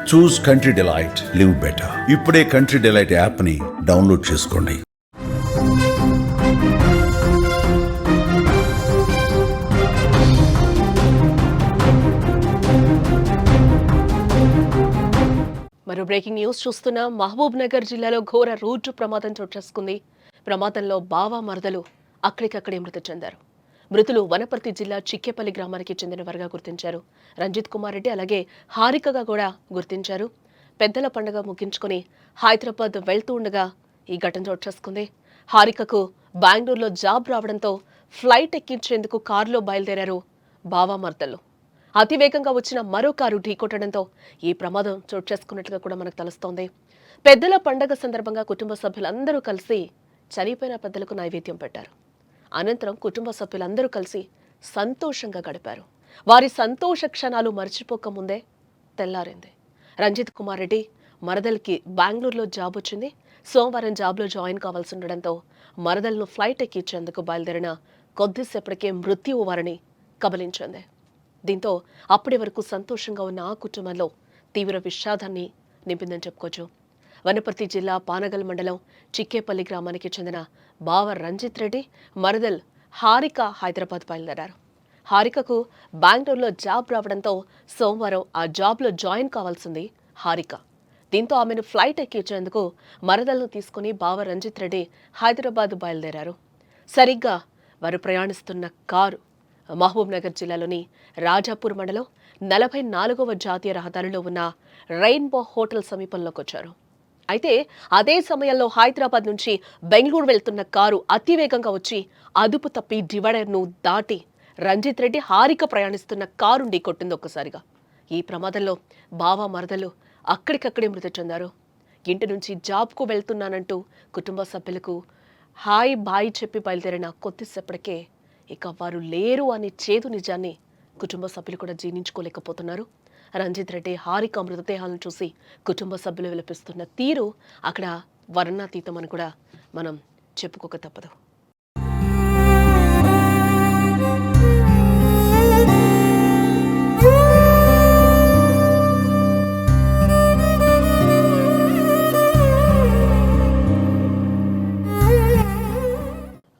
చూస్ country delight, live better. ఇప్పుడే country delight app ని download చేసుకోండి. మరో బ్రేకింగ్ న్యూస్ చూస్తున్నా. మహబూబ్ నగర్ జిల్లాలో ఘోర రోడ్డు ప్రమాదం చోటు చేసుకుంది. ప్రమాదంలో బావ మరదలు అక్కడికక్కడే మృతి చెందారు. మృతులు వనపర్తి జిల్లా చిక్కేపల్లి గ్రామానికి చెందినవారుగా గుర్తించారు. రంజిత్ కుమార్ రెడ్డి అలాగే హారికగా కూడా గుర్తించారు. పెద్దల పండుగ ముగించుకుని హైదరాబాద్ వెళ్తూ ఉండగా ఈ ఘటన చోటు చేసుకుంది. హారికకు బెంగళూరులో జాబ్ రావడంతో ఫ్లైట్ ఎక్కించేందుకు కారులో బయలుదేరారు బావ మరదలు. అతివేగంగా వచ్చిన మరో కారు ఢీకొట్టడంతో ఈ ప్రమాదం చోటు చేసుకున్నట్లుగా కూడా మనకు తెలుస్తోంది. పెద్దల పండుగ సందర్భంగా కుటుంబ సభ్యులందరూ కలిసి చనిపోయిన పెద్దలకు నైవేద్యం పెట్టారు. అనంతరం కుటుంబ సభ్యులందరూ కలిసి సంతోషంగా గడిపారు. వారి సంతోష క్షణాలు మర్చిపోకముందే తెల్లారింది. రంజిత్ కుమార్ రెడ్డి మరదల్కి బెంగళూరులో జాబ్ వచ్చింది. సోమవారం జాబ్లో జాయిన్ కావాల్సి ఉండడంతో మరదలను ఫ్లైట్ ఎక్కించేందుకు బయలుదేరిన కొద్దిసేపటికే మృత్యువు వారిని కబలించింది. దీంతో అప్పటి వరకు సంతోషంగా ఉన్న ఆ కుటుంబంలో తీవ్ర విషాదాన్ని నింపిందని చెప్పుకోవచ్చు. వనపర్తి జిల్లా పానగల్ మండలం చిక్కేపల్లి గ్రామానికి చెందిన బావ రంజిత్ రెడ్డి మరదల్ హారిక హైదరాబాద్ బయలుదేరారు. హారికకు బెంగళూరులో జాబ్ రావడంతో సోమవారం ఆ జాబ్లో జాయిన్ కావాల్సింది హారిక. దీంతో ఆమెను ఫ్లైట్ ఎక్కించేందుకు మరదలను తీసుకుని బావ రంజిత్ రెడ్డి హైదరాబాద్ బయలుదేరారు. సరిగ్గా వారు ప్రయాణిస్తున్న కారు మహబూబ్ నగర్ జిల్లాలోని రాజాపూర్ మండలం 44వ జాతీయ రహదారిలో ఉన్న రెయిన్బో హోటల్ సమీపంలోకి వచ్చారు. అయితే అదే సమయంలో హైదరాబాద్ నుంచి బెంగళూరు వెళ్తున్న కారు అతివేగంగా వచ్చి అదుపు తప్పి డివైడర్ను దాటి రంజిత్ రెడ్డి హారిక ప్రయాణిస్తున్న కారు ఢీకొట్టింది ఒక్కసారిగా. ఈ ప్రమాదంలో బావ మరదలు అక్కడికక్కడే మృతి చెందారు. ఇంటి నుంచి జాబ్కు వెళ్తున్నానంటూ కుటుంబ సభ్యులకు హాయ్ బాయ్ చెప్పి బయలుదేరిన కొద్దిసేపటికే ఇక వారు లేరు అనే చేదు నిజాన్ని కుటుంబ సభ్యులు కూడా జీర్ణించుకోలేకపోతున్నారు. రంజిత్ రెడ్డి హారిక మృతదేహాలను చూసి కుటుంబ సభ్యులు విలపిస్తున్న తీరు అక్కడ వర్ణాతీతం అని కూడా మనం చెప్పుకోక తప్పదు.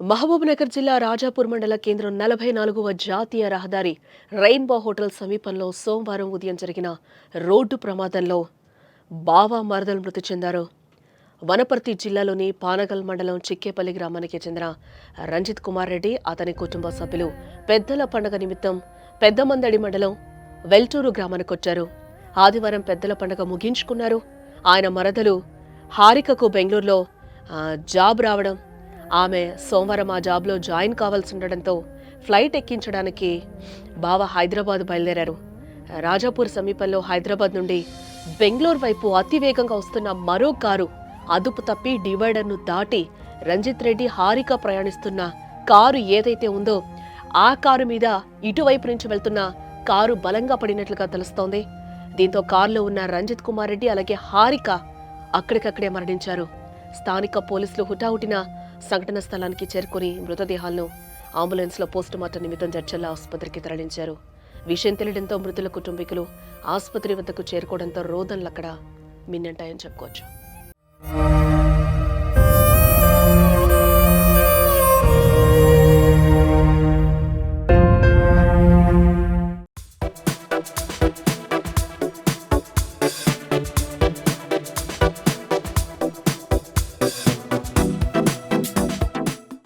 మహబూబ్ నగర్ జిల్లా రాజాపూర్ మండల కేంద్రం 44వ జాతీయ రహదారి రెయిన్బో హోటల్ సమీపంలో సోమవారం ఉదయం జరిగిన రోడ్డు ప్రమాదంలో బావ మరదలు మృతి చెందారు. వనపర్తి జిల్లాలోని పానగల్ మండలం చిక్కేపల్లి గ్రామానికి చెందిన రంజిత్ కుమార్ రెడ్డి అతని కుటుంబ సభ్యులు పెద్దల పండుగ నిమిత్తం పెద్దమందడి మండలం వెల్టూరు గ్రామానికి వచ్చారు. ఆదివారం పెద్దల పండుగ ముగించుకున్నారు. ఆయన మరదలు హారికకు బెంగళూరులో జాబ్ రావడం, ఆమె సోమవారం ఆ జాబ్లో జాయిన్ కావాల్సి ఉండడంతో ఫ్లైట్ ఎక్కించడానికి బావ హైదరాబాద్ బయలుదేరారు. రాజాపూర్ సమీపంలో హైదరాబాద్ నుండి బెంగళూరు వైపు అతివేగంగా వస్తున్న మరో కారు అదుపు తప్పి డివైడర్ను దాటి రంజిత్ రెడ్డి హారిక ప్రయాణిస్తున్న కారు ఏదైతే ఉందో ఆ కారు మీద ఇటువైపు నుంచి వెళ్తున్న కారు బలంగా పడినట్లుగా తెలుస్తోంది. దీంతో కారులో ఉన్న రంజిత్ కుమార్ రెడ్డి అలాగే హారిక అక్కడికక్కడే మరణించారు. స్థానిక పోలీసులు హుటాహుటిన సంఘటన స్థలానికి చేరుకుని మృతదేహాలను అంబులెన్స్లో పోస్టుమార్టం నిమిత్తం జడ్చర్ల ఆసుపత్రికి తరలించారు. విషయం తెలియడంతో మృతుల కుటుంబీకులు ఆసుపత్రి వద్దకు చేరుకోవడంతో రోదనలు అక్కడ మిన్నంటాయని చెప్పుకోవచ్చు.